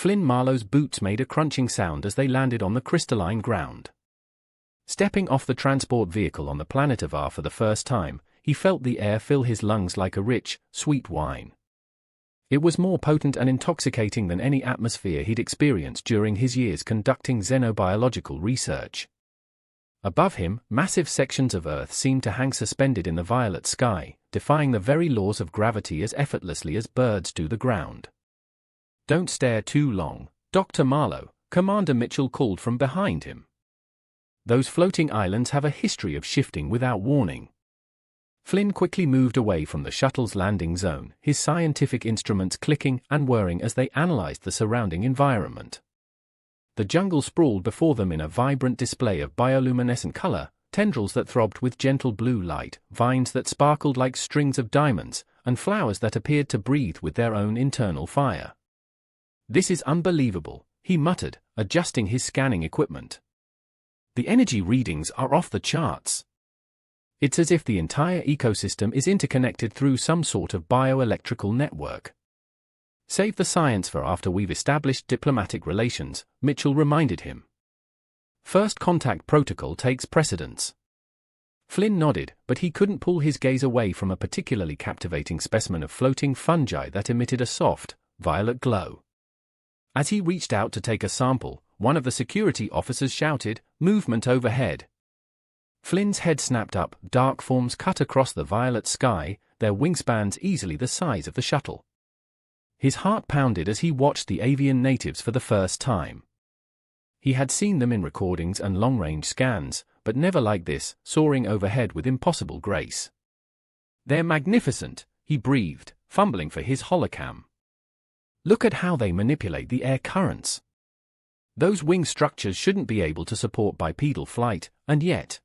Flynn Marlowe's boots made a crunching sound as they landed on the crystalline ground. Stepping off the transport vehicle on the planet of R for the first time, he felt the air fill his lungs like a rich, sweet wine. It was more potent and intoxicating than any atmosphere he'd experienced during his years conducting xenobiological research. Above him, massive sections of Earth seemed to hang suspended in the violet sky, defying the very laws of gravity as effortlessly as birds do the ground. "Don't stare too long, Dr. Marlowe," Commander Mitchell called from behind him. "Those floating islands have a history of shifting without warning." Flynn quickly moved away from the shuttle's landing zone, his scientific instruments clicking and whirring as they analyzed the surrounding environment. The jungle sprawled before them in a vibrant display of bioluminescent color, tendrils that throbbed with gentle blue light, vines that sparkled like strings of diamonds, and flowers that appeared to breathe with their own internal fire. "This is unbelievable," he muttered, adjusting his scanning equipment. "The energy readings are off the charts. It's as if the entire ecosystem is interconnected through some sort of bioelectrical network." "Save the science for after we've established diplomatic relations," Mitchell reminded him. "First contact protocol takes precedence." Flynn nodded, but he couldn't pull his gaze away from a particularly captivating specimen of floating fungi that emitted a soft, violet glow. As he reached out to take a sample, one of the security officers shouted, "Movement overhead." Flynn's head snapped up, dark forms cut across the violet sky, their wingspans easily the size of the shuttle. His heart pounded as he watched the avian natives for the first time. He had seen them in recordings and long-range scans, but never like this, soaring overhead with impossible grace. "They're magnificent," he breathed, fumbling for his holocam. "Look at how they manipulate the air currents. Those wing structures shouldn't be able to support bipedal flight, and yet..."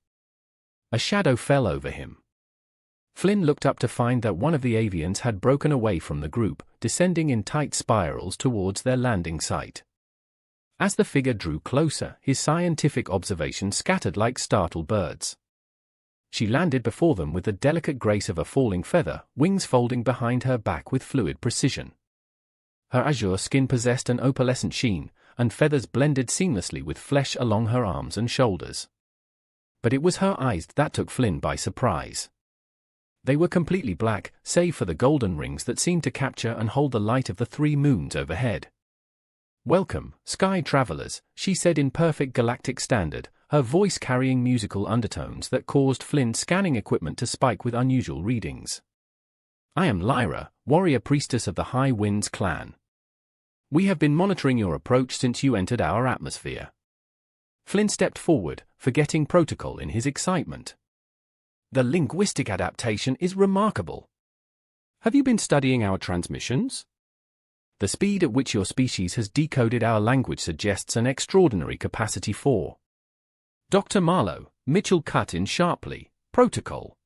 A shadow fell over him. Flynn looked up to find that one of the avians had broken away from the group, descending in tight spirals towards their landing site. As the figure drew closer, his scientific observations scattered like startled birds. She landed before them with the delicate grace of a falling feather, wings folding behind her back with fluid precision. Her azure skin possessed an opalescent sheen, and feathers blended seamlessly with flesh along her arms and shoulders. But it was her eyes that took Flynn by surprise. They were completely black, save for the golden rings that seemed to capture and hold the light of the 3 moons overhead. "Welcome, sky travelers," she said in perfect galactic standard, her voice carrying musical undertones that caused Flynn's scanning equipment to spike with unusual readings. "I am Lyra, warrior priestess of the High Winds clan. We have been monitoring your approach since you entered our atmosphere." Flynn stepped forward, forgetting protocol in his excitement. "The linguistic adaptation is remarkable. Have you been studying our transmissions? The speed at which your species has decoded our language suggests an extraordinary capacity for..." "Dr. Marlowe," Mitchell cut in sharply, "protocol."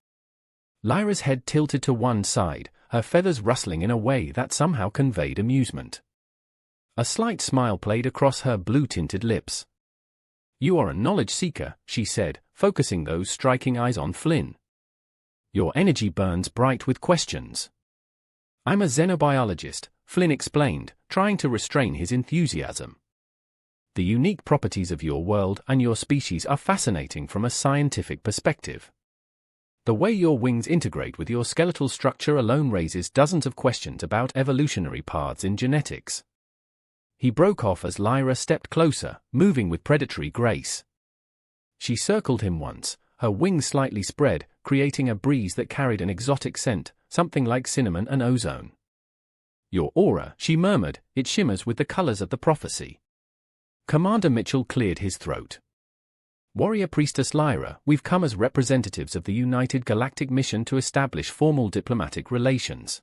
Lyra's head tilted to one side, her feathers rustling in a way that somehow conveyed amusement. A slight smile played across her blue-tinted lips. "You are a knowledge seeker," she said, focusing those striking eyes on Flynn. "Your energy burns bright with questions." "I'm a xenobiologist," Flynn explained, trying to restrain his enthusiasm. "The unique properties of your world and your species are fascinating from a scientific perspective. The way your wings integrate with your skeletal structure alone raises dozens of questions about evolutionary paths in genetics." He broke off as Lyra stepped closer, moving with predatory grace. She circled him once, her wings slightly spread, creating a breeze that carried an exotic scent, something like cinnamon and ozone. "Your aura," she murmured, "it shimmers with the colors of the prophecy." Commander Mitchell cleared his throat. "Warrior Priestess Lyra, we've come as representatives of the United Galactic Mission to establish formal diplomatic relations."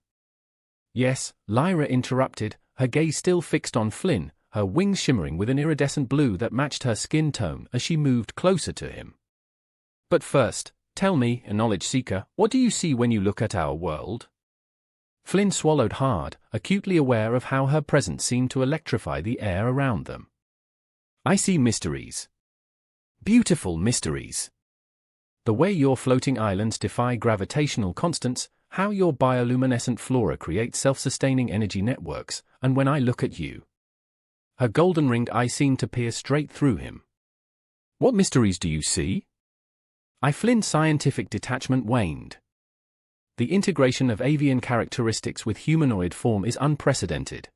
"Yes," Lyra interrupted, her gaze still fixed on Flynn, her wings shimmering with an iridescent blue that matched her skin tone as she moved closer to him. "But first, tell me, a knowledge seeker, what do you see when you look at our world?" Flynn swallowed hard, acutely aware of how her presence seemed to electrify the air around them. "I see mysteries. Beautiful mysteries. The way your floating islands defy gravitational constants, how your bioluminescent flora creates self-sustaining energy networks, and when I look at you, Her golden-ringed eye seemed to peer straight through him. "What mysteries do you see?" Flynn's scientific detachment waned. "The integration of avian characteristics with humanoid form is unprecedented.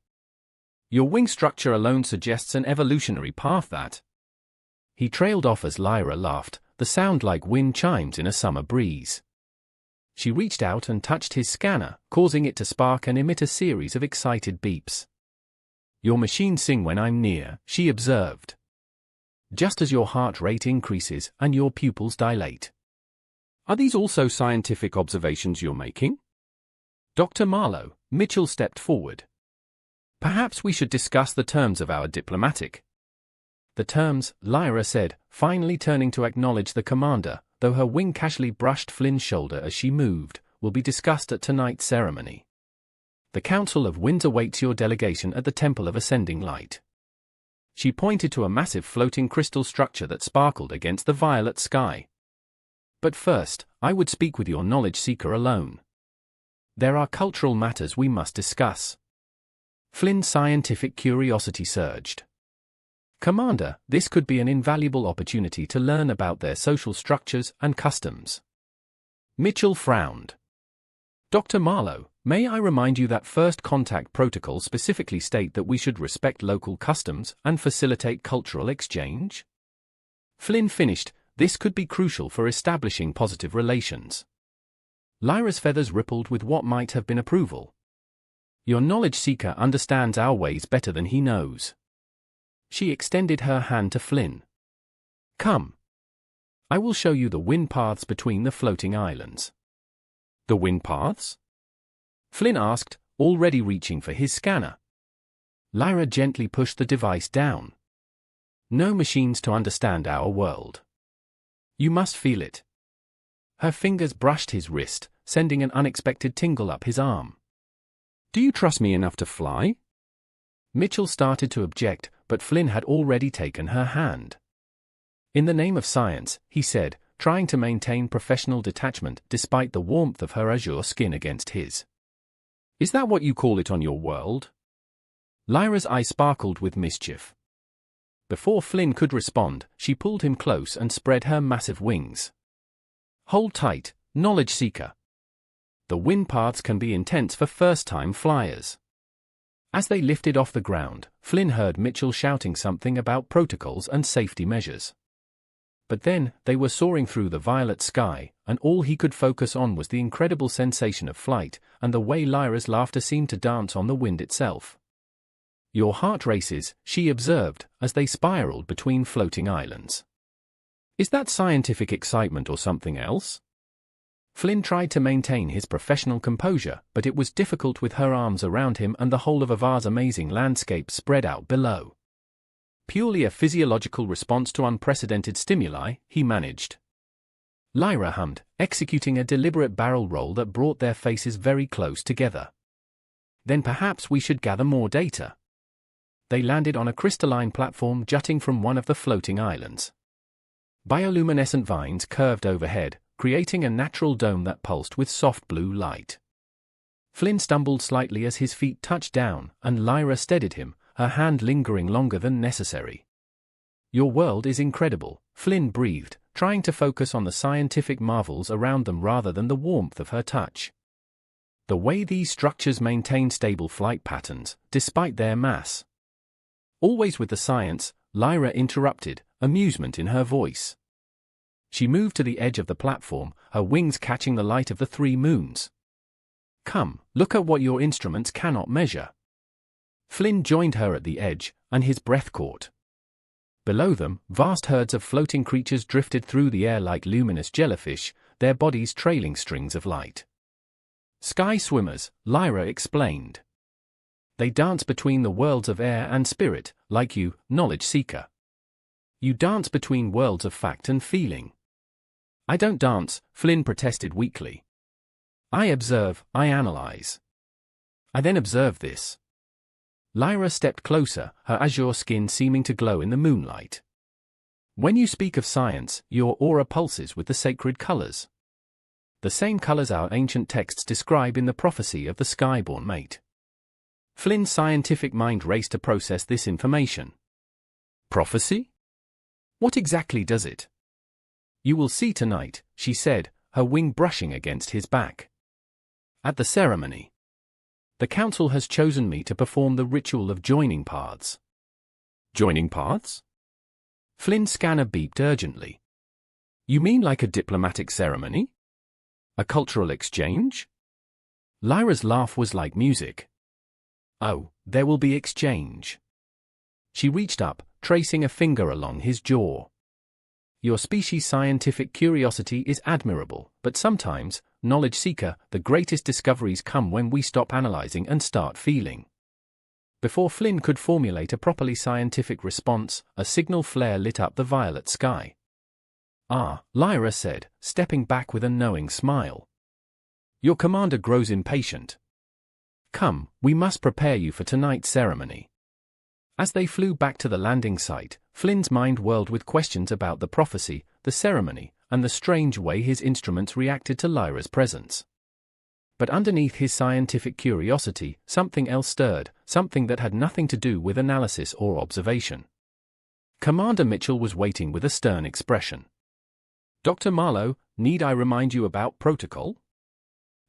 Your wing structure alone suggests an evolutionary path that—" He trailed off as Lyra laughed, the sound like wind chimes in a summer breeze. She reached out and touched his scanner, causing it to spark and emit a series of excited beeps. "Your machines sing when I'm near," she observed. "Just as your heart rate increases and your pupils dilate." "Are these also scientific observations you're making?" Dr. Marlowe, Mitchell stepped forward. "Perhaps we should discuss the terms of our diplomatic—" "The terms," Lyra said, finally turning to acknowledge the commander, though her wing casually brushed Flynn's shoulder as she moved, "will be discussed at tonight's ceremony. The Council of Winds awaits your delegation at the Temple of Ascending Light." She pointed to a massive floating crystal structure that sparkled against the violet sky. "But first, I would speak with your knowledge seeker alone. There are cultural matters we must discuss." Flynn's scientific curiosity surged. "Commander, this could be an invaluable opportunity to learn about their social structures and customs." Mitchell frowned. "Dr. Marlowe, may I remind you that first contact protocols specifically state that we should respect local customs and facilitate cultural exchange?" Flynn finished, "This could be crucial for establishing positive relations." Lyra's feathers rippled with what might have been approval. "Your knowledge seeker understands our ways better than he knows." She extended her hand to Flynn. "Come. I will show you the wind paths between the floating islands." "The wind paths?" Flynn asked, already reaching for his scanner. Lyra gently pushed the device down. "No machines to understand our world. You must feel it." Her fingers brushed his wrist, sending an unexpected tingle up his arm. "Do you trust me enough to fly?" Mitchell started to object, but Flynn had already taken her hand. "In the name of science," he said, trying to maintain professional detachment despite the warmth of her azure skin against his. "Is that what you call it on your world?" Lyra's eye sparkled with mischief. Before Flynn could respond, she pulled him close and spread her massive wings. "Hold tight, knowledge seeker. The wind paths can be intense for first-time flyers." As they lifted off the ground, Flynn heard Mitchell shouting something about protocols and safety measures. But then, they were soaring through the violet sky, and all he could focus on was the incredible sensation of flight, and the way Lyra's laughter seemed to dance on the wind itself. "Your heart races," she observed, as they spiraled between floating islands. "Is that scientific excitement or something else?" Flynn tried to maintain his professional composure, but it was difficult with her arms around him and the whole of Avar's amazing landscape spread out below. "Purely a physiological response to unprecedented stimuli," he managed. Lyra hummed, executing a deliberate barrel roll that brought their faces very close together. "Then perhaps we should gather more data." They landed on a crystalline platform jutting from one of the floating islands. Bioluminescent vines curved overhead, creating a natural dome that pulsed with soft blue light. Flynn stumbled slightly as his feet touched down, and Lyra steadied him, her hand lingering longer than necessary. "Your world is incredible," Flynn breathed, trying to focus on the scientific marvels around them rather than the warmth of her touch. "The way these structures maintain stable flight patterns, despite their mass." "Always with the science," Lyra interrupted, amusement in her voice. She moved to the edge of the platform, her wings catching the light of the three moons. "Come, look at what your instruments cannot measure." Flynn joined her at the edge, and his breath caught. Below them, vast herds of floating creatures drifted through the air like luminous jellyfish, their bodies trailing strings of light. "Sky swimmers," Lyra explained. "They dance between the worlds of air and spirit, like you, knowledge seeker. You dance between worlds of fact and feeling." "I don't dance," Flynn protested weakly. "I observe, I analyze. I then observe this." Lyra stepped closer, her azure skin seeming to glow in the moonlight. "When you speak of science, your aura pulses with the sacred colors. The same colors our ancient texts describe in the prophecy of the skyborn mate." Flynn's scientific mind raced to process this information. Prophecy? What exactly does it? You will see tonight, she said, her wing brushing against his back. At the ceremony, the council has chosen me to perform the ritual of joining paths. Joining paths? Flynn's scanner beeped urgently. You mean like a diplomatic ceremony? A cultural exchange? Lyra's laugh was like music. Oh, there will be exchange. She reached up, tracing a finger along his jaw. Your species' scientific curiosity is admirable, but sometimes, knowledge seeker, the greatest discoveries come when we stop analyzing and start feeling. Before Flynn could formulate a properly scientific response, a signal flare lit up the violet sky. Ah, Lyra said, stepping back with a knowing smile. Your commander grows impatient. Come, we must prepare you for tonight's ceremony. As they flew back to the landing site, Flynn's mind whirled with questions about the prophecy, the ceremony, and the strange way his instruments reacted to Lyra's presence. But underneath his scientific curiosity, something else stirred, something that had nothing to do with analysis or observation. Commander Mitchell was waiting with a stern expression. Dr. Marlowe, need I remind you about protocol?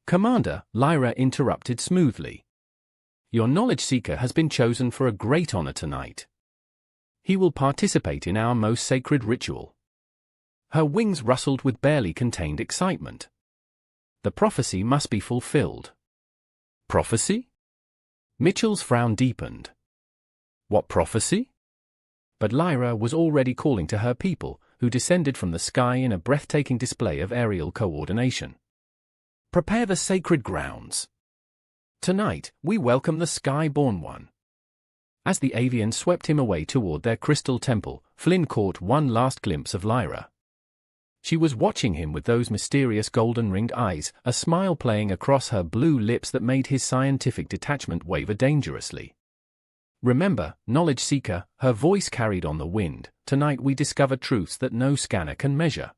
Commander, Lyra interrupted smoothly. Your knowledge seeker has been chosen for a great honor tonight. He will participate in our most sacred ritual. Her wings rustled with barely contained excitement. The prophecy must be fulfilled. Prophecy? Mitchell's frown deepened. What prophecy? But Lyra was already calling to her people, who descended from the sky in a breathtaking display of aerial coordination. Prepare the sacred grounds. Tonight, we welcome the Sky-born one. As the avian swept him away toward their crystal temple, Flynn caught one last glimpse of Lyra. She was watching him with those mysterious golden-ringed eyes, a smile playing across her blue lips that made his scientific detachment waver dangerously. Remember, knowledge seeker, her voice carried on the wind, tonight we discover truths that no scanner can measure.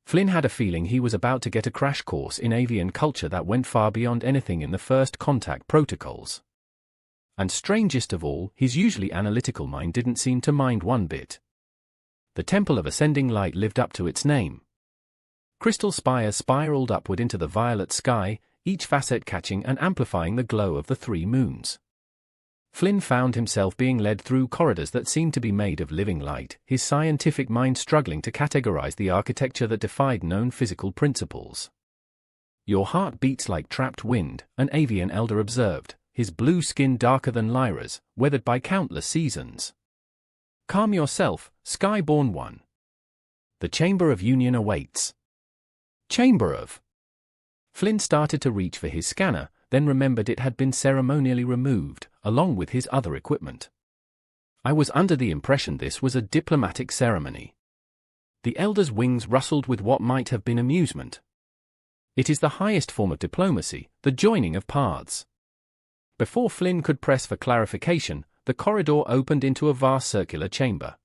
Flynn had a feeling he was about to get a crash course in avian culture that went far beyond anything in the first contact protocols. And strangest of all, his usually analytical mind didn't seem to mind one bit. The Temple of Ascending Light lived up to its name. Crystal spires spiraled upward into the violet sky, each facet catching and amplifying the glow of the three moons. Flynn found himself being led through corridors that seemed to be made of living light, his scientific mind struggling to categorize the architecture that defied known physical principles. Your heart beats like trapped wind, an avian elder observed, his blue skin darker than Lyra's, weathered by countless seasons. Calm yourself, Sky-born one. The Chamber of Union awaits. Chamber of... Flynn started to reach for his scanner, then remembered it had been ceremonially removed, along with his other equipment. I was under the impression this was a diplomatic ceremony. The elder's wings rustled with what might have been amusement. It is the highest form of diplomacy, the joining of paths. Before Flynn could press for clarification, the corridor opened into a vast circular chamber.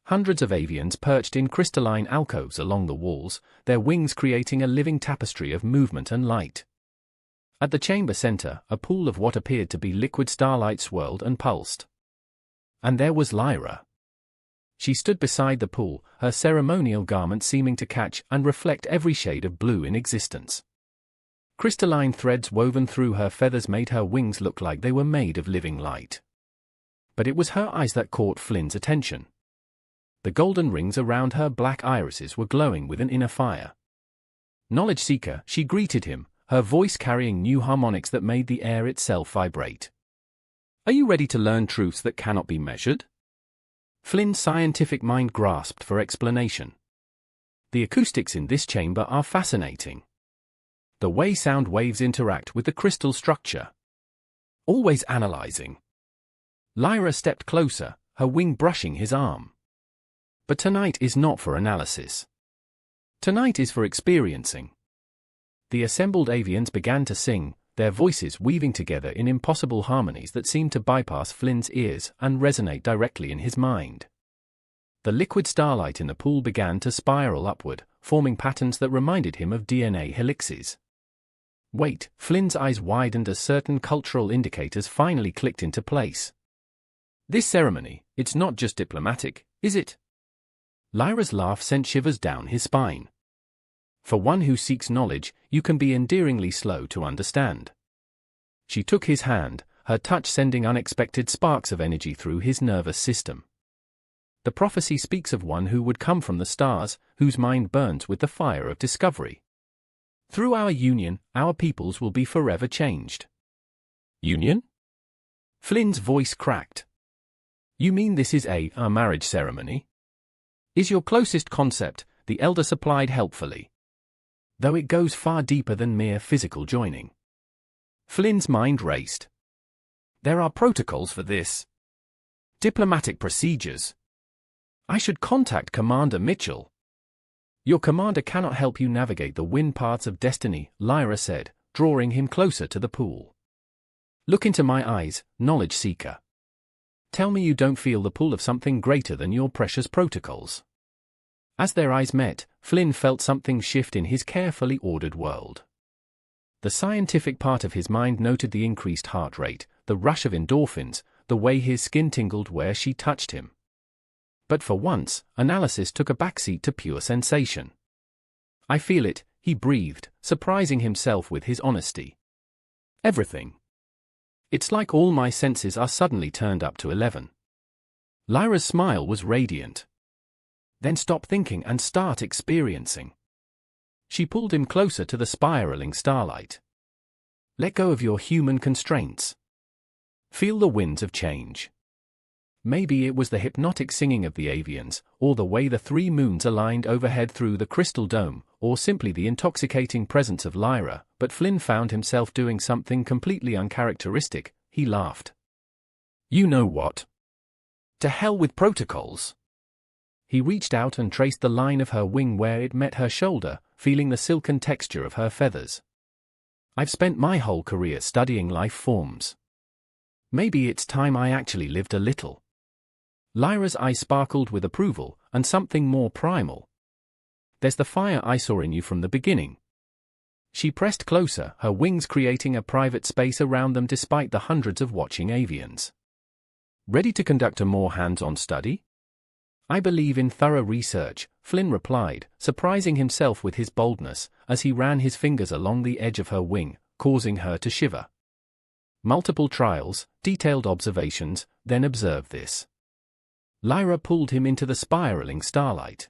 Hundreds of avians perched in crystalline alcoves along the walls, their wings creating a living tapestry of movement and light. At the chamber center, a pool of what appeared to be liquid starlight swirled and pulsed. And there was Lyra. She stood beside the pool, her ceremonial garment seeming to catch and reflect every shade of blue in existence. Crystalline threads woven through her feathers made her wings look like they were made of living light. But it was her eyes that caught Flynn's attention. The golden rings around her black irises were glowing with an inner fire. Knowledge seeker, she greeted him, her voice carrying new harmonics that made the air itself vibrate. Are you ready to learn truths that cannot be measured? Flynn's scientific mind grasped for explanation. The acoustics in this chamber are fascinating. The way sound waves interact with the crystal structure. Always analyzing. Lyra stepped closer, her wing brushing his arm. But tonight is not for analysis. Tonight is for experiencing. The assembled avians began to sing, their voices weaving together in impossible harmonies that seemed to bypass Flynn's ears and resonate directly in his mind. The liquid starlight in the pool began to spiral upward, forming patterns that reminded him of DNA helixes. Wait, Flynn's eyes widened as certain cultural indicators finally clicked into place. This ceremony, it's not just diplomatic, is it? Lyra's laugh sent shivers down his spine. For one who seeks knowledge, you can be endearingly slow to understand. She took his hand, her touch sending unexpected sparks of energy through his nervous system. The prophecy speaks of one who would come from the stars, whose mind burns with the fire of discovery. Through our union, our peoples will be forever changed. Union? Flynn's voice cracked. You mean this is a marriage ceremony? Is your closest concept, the elder supplied helpfully. Though it goes far deeper than mere physical joining. Flynn's mind raced. There are protocols for this. Diplomatic procedures. I should contact Commander Mitchell. Your commander cannot help you navigate the wind paths of destiny, Lyra said, drawing him closer to the pool. Look into my eyes, knowledge seeker. Tell me you don't feel the pull of something greater than your precious protocols. As their eyes met, Flynn felt something shift in his carefully ordered world. The scientific part of his mind noted the increased heart rate, the rush of endorphins, the way his skin tingled where she touched him. But for once, analysis took a backseat to pure sensation. I feel it, he breathed, surprising himself with his honesty. Everything. It's like all my senses are suddenly turned up to 11. Lyra's smile was radiant. Then stop thinking and start experiencing. She pulled him closer to the spiraling starlight. Let go of your human constraints. Feel the winds of change. Maybe it was the hypnotic singing of the avians, or the way the three moons aligned overhead through the crystal dome, or simply the intoxicating presence of Lyra, but Flynn found himself doing something completely uncharacteristic. He laughed. You know what? To hell with protocols. He reached out and traced the line of her wing where it met her shoulder, feeling the silken texture of her feathers. I've spent my whole career studying life forms. Maybe it's time I actually lived a little. Lyra's eyes sparkled with approval, and something more primal. There's the fire I saw in you from the beginning. She pressed closer, her wings creating a private space around them despite the hundreds of watching avians. Ready to conduct a more hands-on study? I believe in thorough research, Flynn replied, surprising himself with his boldness, as he ran his fingers along the edge of her wing, causing her to shiver. Multiple trials, detailed observations, then observe this. Lyra pulled him into the spiraling starlight.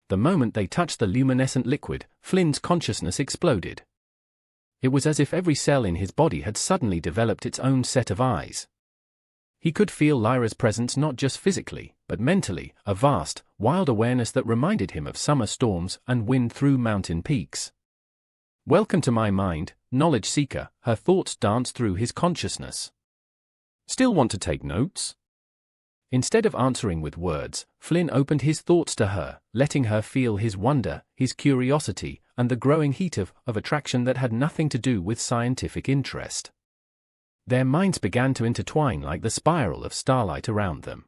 The moment they touched the luminescent liquid, Flynn's consciousness exploded. It was as if every cell in his body had suddenly developed its own set of eyes. He could feel Lyra's presence not just physically, but mentally, a vast, wild awareness that reminded him of summer storms and wind through mountain peaks. Welcome to my mind, knowledge seeker, her thoughts danced through his consciousness. Still want to take notes? Instead of answering with words, Flynn opened his thoughts to her, letting her feel his wonder, his curiosity, and the growing heat of attraction that had nothing to do with scientific interest. Their minds began to intertwine like the spiral of starlight around them.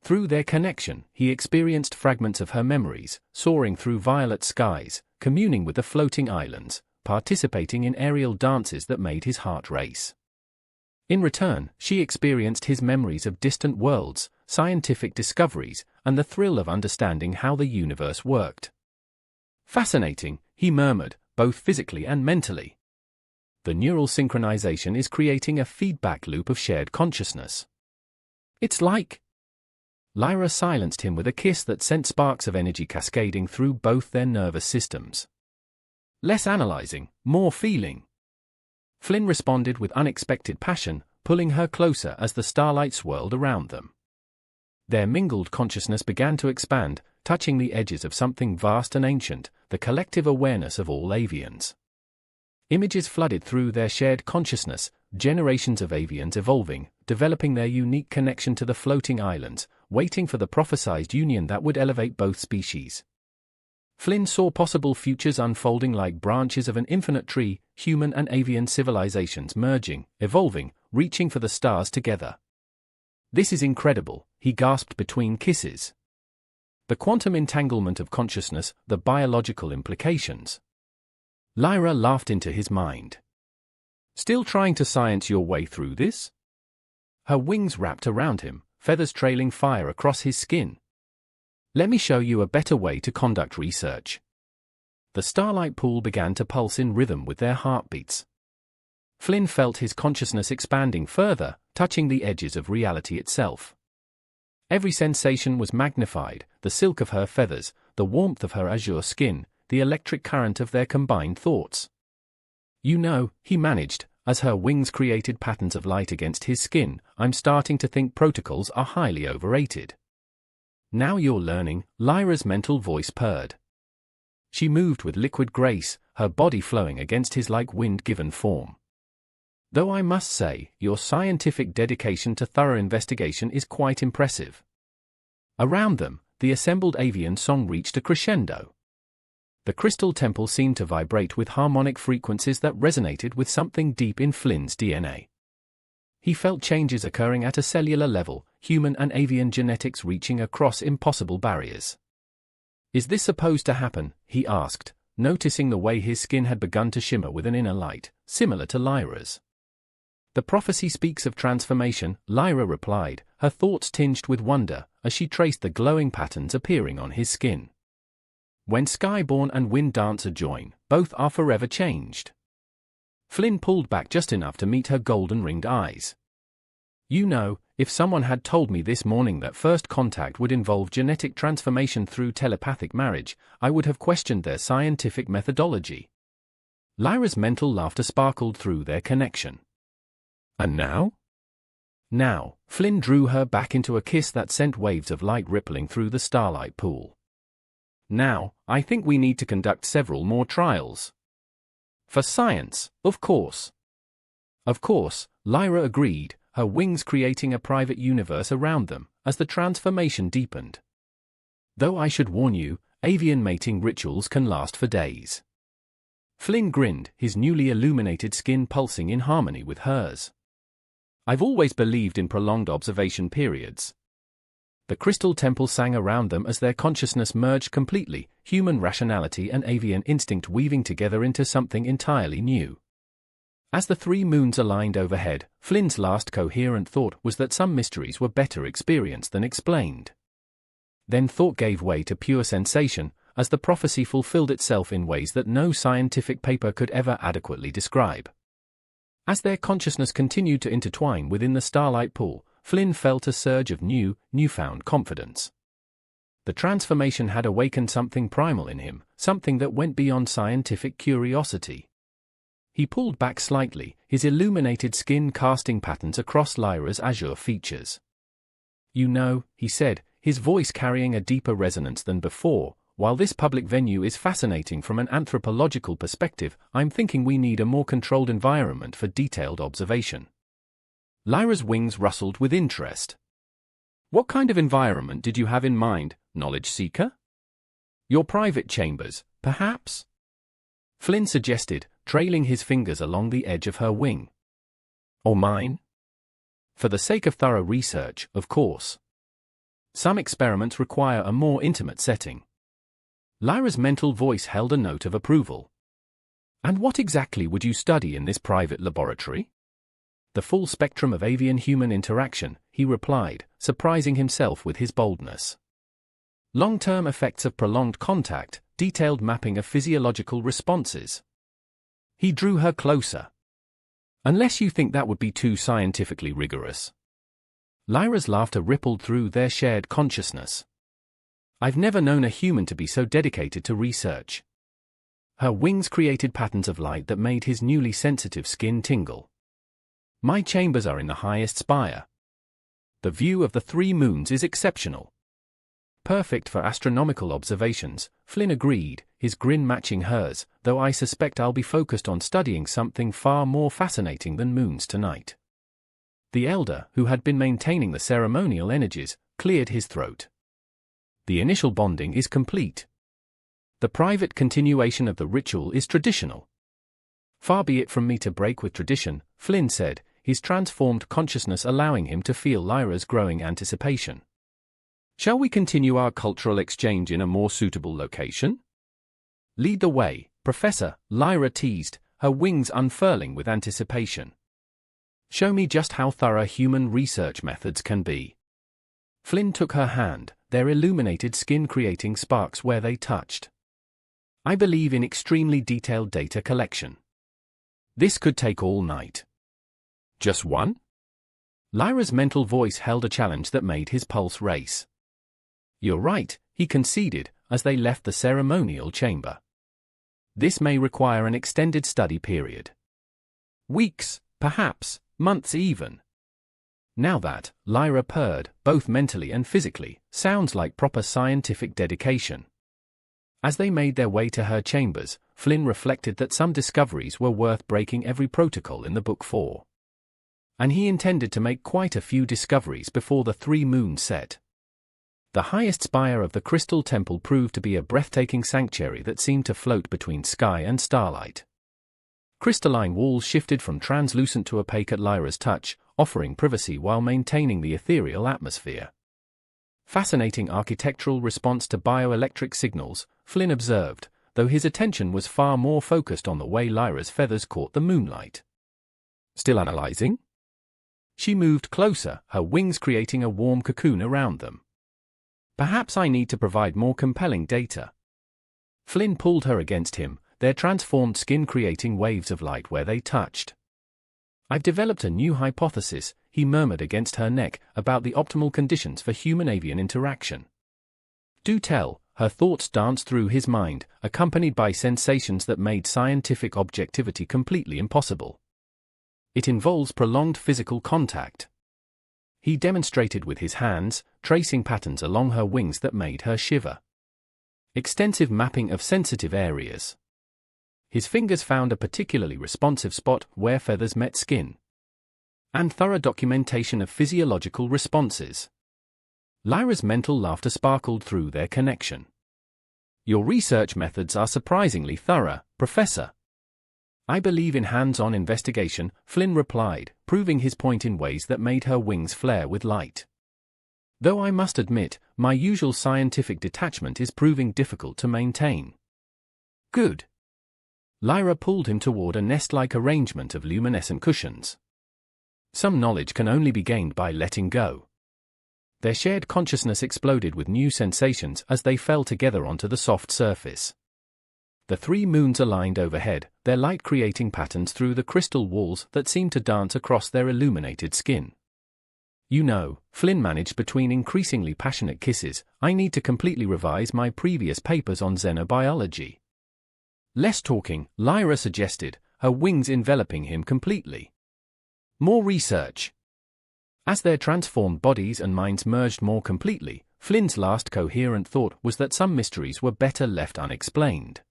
Through their connection, he experienced fragments of her memories, soaring through violet skies, communing with the floating islands, participating in aerial dances that made his heart race. In return, she experienced his memories of distant worlds, scientific discoveries, and the thrill of understanding how the universe worked. Fascinating, he murmured, both physically and mentally. The neural synchronization is creating a feedback loop of shared consciousness. It's like... Lyra silenced him with a kiss that sent sparks of energy cascading through both their nervous systems. Less analyzing, more feeling. Flynn responded with unexpected passion, pulling her closer as the starlight swirled around them. Their mingled consciousness began to expand, touching the edges of something vast and ancient, the collective awareness of all avians. Images flooded through their shared consciousness, generations of avians evolving, developing their unique connection to the floating islands, waiting for the prophesied union that would elevate both species. Flynn saw possible futures unfolding like branches of an infinite tree, human and avian civilizations merging, evolving, reaching for the stars together. This is incredible, he gasped between kisses. The quantum entanglement of consciousness, the biological implications. Lyra laughed into his mind. Still trying to science your way through this? Her wings wrapped around him, feathers trailing fire across his skin. Let me show you a better way to conduct research. The starlight pool began to pulse in rhythm with their heartbeats. Flynn felt his consciousness expanding further, touching the edges of reality itself. Every sensation was magnified, the silk of her feathers, the warmth of her azure skin, the electric current of their combined thoughts. You know, he managed, as her wings created patterns of light against his skin, I'm starting to think protocols are highly overrated. Now you're learning, Lyra's mental voice purred. She moved with liquid grace, her body flowing against his like wind-given form. Though I must say, your scientific dedication to thorough investigation is quite impressive. Around them, the assembled avian song reached a crescendo. The crystal temple seemed to vibrate with harmonic frequencies that resonated with something deep in Flynn's DNA. He felt changes occurring at a cellular level, human and avian genetics reaching across impossible barriers. Is this supposed to happen? He asked, noticing the way his skin had begun to shimmer with an inner light, similar to Lyra's. The prophecy speaks of transformation, Lyra replied, her thoughts tinged with wonder, as she traced the glowing patterns appearing on his skin. When Skyborn and Wind Dancer join, both are forever changed. Flynn pulled back just enough to meet her golden-ringed eyes. You know, if someone had told me this morning that first contact would involve genetic transformation through telepathic marriage, I would have questioned their scientific methodology. Lyra's mental laughter sparkled through their connection. And now? Now, Flynn drew her back into a kiss that sent waves of light rippling through the starlight pool. Now, I think we need to conduct several more trials. For science, of course. Of course, Lyra agreed, her wings creating a private universe around them, as the transformation deepened. Though I should warn you, avian mating rituals can last for days. Flynn grinned, his newly illuminated skin pulsing in harmony with hers. I've always believed in prolonged observation periods. The crystal temple sang around them as their consciousness merged completely, human rationality and avian instinct weaving together into something entirely new. As the three moons aligned overhead, Flynn's last coherent thought was that some mysteries were better experienced than explained. Then thought gave way to pure sensation, as the prophecy fulfilled itself in ways that no scientific paper could ever adequately describe. As their consciousness continued to intertwine within the starlight pool, Flynn felt a surge of newfound confidence. The transformation had awakened something primal in him, something that went beyond scientific curiosity. He pulled back slightly, his illuminated skin casting patterns across Lyra's azure features. You know, he said, his voice carrying a deeper resonance than before, while this public venue is fascinating from an anthropological perspective, I'm thinking we need a more controlled environment for detailed observation. Lyra's wings rustled with interest. What kind of environment did you have in mind, knowledge seeker? Your private chambers, perhaps? Flynn suggested, trailing his fingers along the edge of her wing. Or mine? For the sake of thorough research, of course. Some experiments require a more intimate setting. Lyra's mental voice held a note of approval. And what exactly would you study in this private laboratory? The full spectrum of avian-human interaction, he replied, surprising himself with his boldness. Long-term effects of prolonged contact, detailed mapping of physiological responses. He drew her closer. Unless you think that would be too scientifically rigorous. Lyra's laughter rippled through their shared consciousness. I've never known a human to be so dedicated to research. Her wings created patterns of light that made his newly sensitive skin tingle. My chambers are in the highest spire. The view of the three moons is exceptional. Perfect for astronomical observations, Flynn agreed, his grin matching hers, though I suspect I'll be focused on studying something far more fascinating than moons tonight. The elder, who had been maintaining the ceremonial energies, cleared his throat. The initial bonding is complete. The private continuation of the ritual is traditional. Far be it from me to break with tradition, Flynn said, his transformed consciousness allowing him to feel Lyra's growing anticipation. Shall we continue our cultural exchange in a more suitable location? Lead the way, Professor, Lyra teased, her wings unfurling with anticipation. Show me just how thorough human research methods can be. Flynn took her hand, their illuminated skin creating sparks where they touched. I believe in extremely detailed data collection. This could take all night. Just one? Lyra's mental voice held a challenge that made his pulse race. You're right, he conceded, as they left the ceremonial chamber. This may require an extended study period. Weeks, perhaps, months even. Now that, Lyra purred, both mentally and physically, sounds like proper scientific dedication. As they made their way to her chambers, Flynn reflected that some discoveries were worth breaking every protocol in the book for. And he intended to make quite a few discoveries before the 3 moons set. The highest spire of the Crystal Temple proved to be a breathtaking sanctuary that seemed to float between sky and starlight. Crystalline walls shifted from translucent to opaque at Lyra's touch, offering privacy while maintaining the ethereal atmosphere. Fascinating architectural response to bioelectric signals, Flynn observed, though his attention was far more focused on the way Lyra's feathers caught the moonlight. Still analyzing? She moved closer, her wings creating a warm cocoon around them. Perhaps I need to provide more compelling data. Flynn pulled her against him, their transformed skin creating waves of light where they touched. I've developed a new hypothesis, he murmured against her neck, about the optimal conditions for human-avian interaction. Do tell, her thoughts danced through his mind, accompanied by sensations that made scientific objectivity completely impossible. It involves prolonged physical contact. He demonstrated with his hands, tracing patterns along her wings that made her shiver. Extensive mapping of sensitive areas. His fingers found a particularly responsive spot where feathers met skin. And thorough documentation of physiological responses. Lyra's mental laughter sparkled through their connection. Your research methods are surprisingly thorough, Professor. I believe in hands-on investigation, Flynn replied, proving his point in ways that made her wings flare with light. Though I must admit, my usual scientific detachment is proving difficult to maintain. Good. Lyra pulled him toward a nest-like arrangement of luminescent cushions. Some knowledge can only be gained by letting go. Their shared consciousness exploded with new sensations as they fell together onto the soft surface. The 3 moons aligned overhead, their light creating patterns through the crystal walls that seemed to dance across their illuminated skin. You know, Flynn managed between increasingly passionate kisses, I need to completely revise my previous papers on xenobiology. Less talking, Lyra suggested, her wings enveloping him completely. More research. As their transformed bodies and minds merged more completely, Flynn's last coherent thought was that some mysteries were better left unexplained.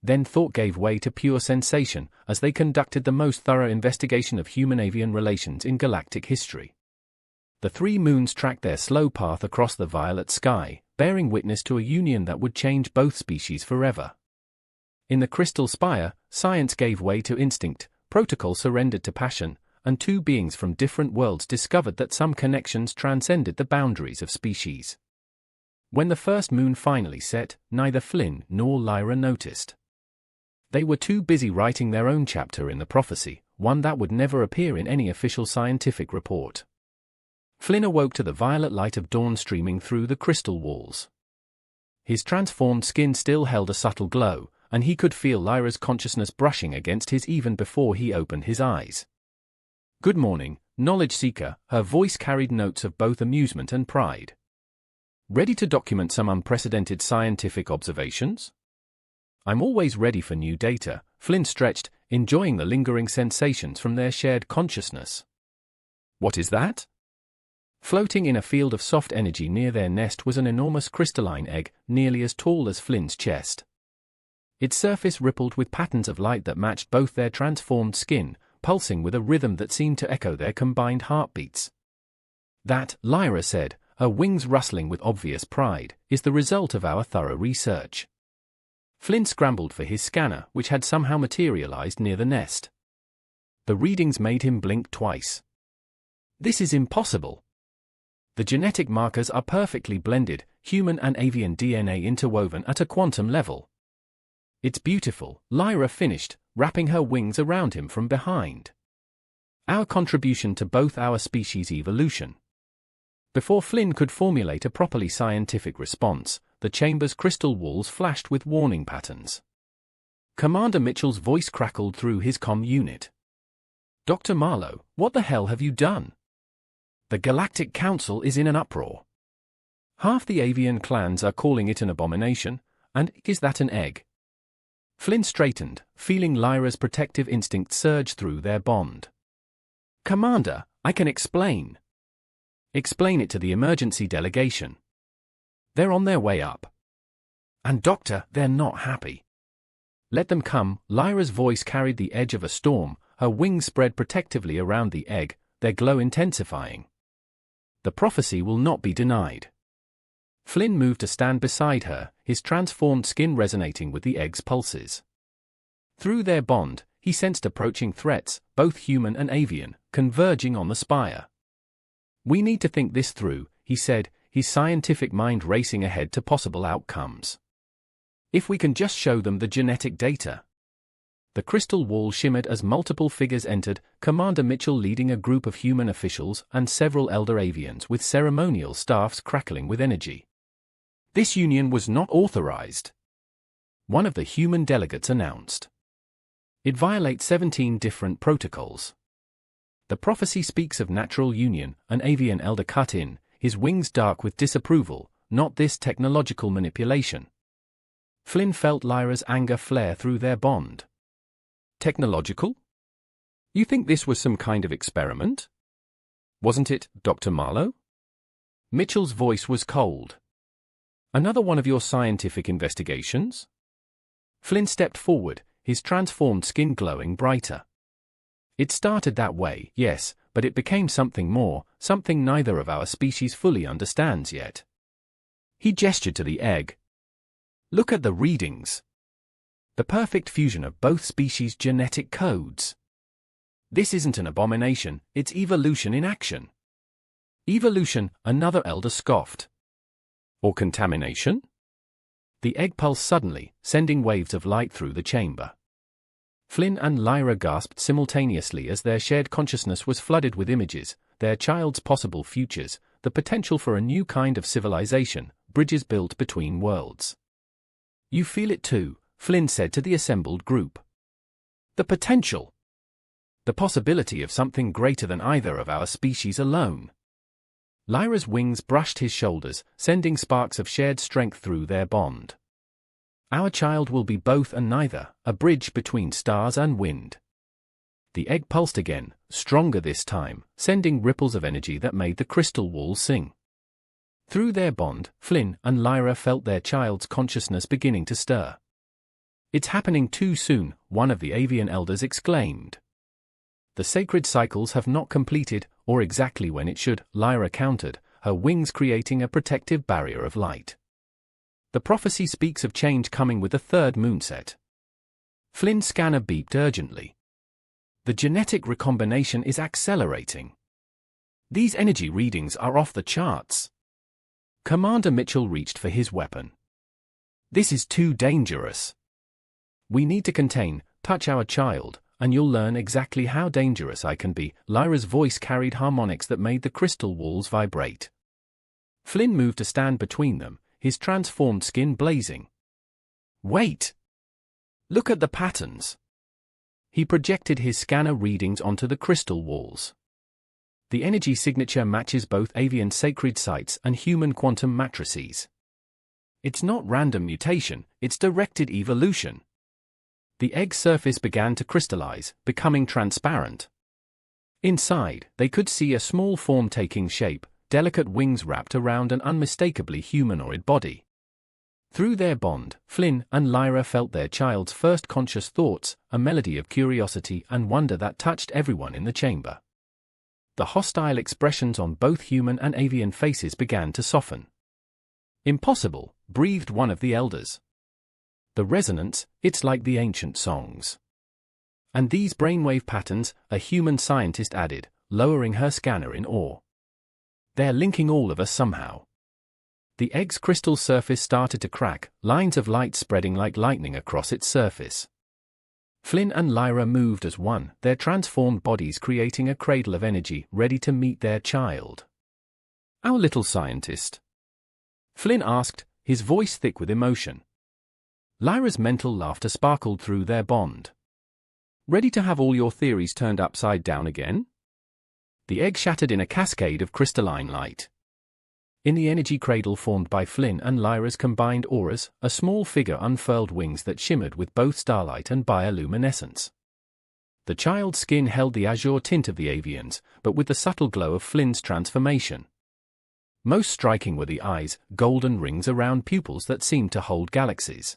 Then thought gave way to pure sensation as they conducted the most thorough investigation of human-avian relations in galactic history. The 3 moons tracked their slow path across the violet sky, bearing witness to a union that would change both species forever. In the crystal spire, science gave way to instinct, protocol surrendered to passion, and 2 beings from different worlds discovered that some connections transcended the boundaries of species. When the first moon finally set, neither Flynn nor Lyra noticed. They were too busy writing their own chapter in the prophecy, one that would never appear in any official scientific report. Flynn awoke to the violet light of dawn streaming through the crystal walls. His transformed skin still held a subtle glow, and he could feel Lyra's consciousness brushing against his even before he opened his eyes. Good morning, knowledge seeker, her voice carried notes of both amusement and pride. Ready to document some unprecedented scientific observations? I'm always ready for new data, Flynn stretched, enjoying the lingering sensations from their shared consciousness. What is that? Floating in a field of soft energy near their nest was an enormous crystalline egg, nearly as tall as Flynn's chest. Its surface rippled with patterns of light that matched both their transformed skin, pulsing with a rhythm that seemed to echo their combined heartbeats. That, Lyra said, her wings rustling with obvious pride, is the result of our thorough research. Flynn scrambled for his scanner, which had somehow materialized near the nest. The readings made him blink twice. This is impossible. The genetic markers are perfectly blended, human and avian DNA interwoven at a quantum level. It's beautiful, Lyra finished, wrapping her wings around him from behind. Our contribution to both our species' evolution. Before Flynn could formulate a properly scientific response, the chamber's crystal walls flashed with warning patterns. Commander Mitchell's voice crackled through his comm unit. "Dr. Marlowe, what the hell have you done? The Galactic Council is in an uproar. Half the avian clans are calling it an abomination, and is that an egg?" Flynn straightened, feeling Lyra's protective instinct surge through their bond. "Commander, I can explain." "Explain it to the emergency delegation. They're on their way up. And Doctor, they're not happy." "Let them come." Lyra's voice carried the edge of a storm, her wings spread protectively around the egg, their glow intensifying. "The prophecy will not be denied." Flynn moved to stand beside her, his transformed skin resonating with the egg's pulses. Through their bond, he sensed approaching threats, both human and avian, converging on the spire. "We need to think this through," he said, his scientific mind racing ahead to possible outcomes. "If we can just show them the genetic data." The crystal wall shimmered as multiple figures entered, Commander Mitchell leading a group of human officials and several elder avians with ceremonial staffs crackling with energy. "This union was not authorized," one of the human delegates announced. "It violates 17 different protocols. The prophecy speaks of natural union," an avian elder cut in, his wings dark with disapproval, "not this technological manipulation." Flynn felt Lyra's anger flare through their bond. "Technological? You think this was some kind of experiment? Wasn't it, Dr. Marlowe?" Mitchell's voice was cold. "Another one of your scientific investigations?" Flynn stepped forward, his transformed skin glowing brighter. "It started that way, yes, but it became something more, something neither of our species fully understands yet." He gestured to the egg. "Look at the readings. The perfect fusion of both species' genetic codes. This isn't an abomination, it's evolution in action." "Evolution," another elder scoffed. "Or contamination?" The egg pulsed suddenly, sending waves of light through the chamber. Flynn and Lyra gasped simultaneously as their shared consciousness was flooded with images, their child's possible futures, the potential for a new kind of civilization, bridges built between worlds. "You feel it too," Flynn said to the assembled group. "The potential. The possibility of something greater than either of our species alone." Lyra's wings brushed his shoulders, sending sparks of shared strength through their bond. "Our child will be both and neither, a bridge between stars and wind." The egg pulsed again, stronger this time, sending ripples of energy that made the crystal walls sing. Through their bond, Flynn and Lyra felt their child's consciousness beginning to stir. "It's happening too soon," one of the avian elders exclaimed. "The sacred cycles have not completed, or exactly when it should," Lyra countered, her wings creating a protective barrier of light. "The prophecy speaks of change coming with the third moonset." Flynn's scanner beeped urgently. "The genetic recombination is accelerating. These energy readings are off the charts." Commander Mitchell reached for his weapon. "This is too dangerous. We need to contain, touch our child, and you'll learn exactly how dangerous I can be." Lyra's voice carried harmonics that made the crystal walls vibrate. Flynn moved to stand between them, his transformed skin blazing. "Wait! Look at the patterns." He projected his scanner readings onto the crystal walls. The energy signature matches both avian sacred sites and human quantum matrices. It's not random mutation, it's directed evolution. The egg surface began to crystallize, becoming transparent. Inside, they could see a small form taking shape, delicate wings wrapped around an unmistakably humanoid body. Through their bond, Flynn and Lyra felt their child's first conscious thoughts, a melody of curiosity and wonder that touched everyone in the chamber. The hostile expressions on both human and avian faces began to soften. "Impossible," breathed one of the elders. "The resonance, it's like the ancient songs." "And these brainwave patterns," a human scientist added, lowering her scanner in awe. "They're linking all of us somehow." The egg's crystal surface started to crack, lines of light spreading like lightning across its surface. Flynn and Lyra moved as one, their transformed bodies creating a cradle of energy ready to meet their child. "Our little scientist?" Flynn asked, his voice thick with emotion. Lyra's mental laughter sparkled through their bond. "Ready to have all your theories turned upside down again?" The egg shattered in a cascade of crystalline light. In the energy cradle formed by Flynn and Lyra's combined auras, a small figure unfurled wings that shimmered with both starlight and bioluminescence. The child's skin held the azure tint of the avian's, but with the subtle glow of Flynn's transformation. Most striking were the eyes, golden rings around pupils that seemed to hold galaxies.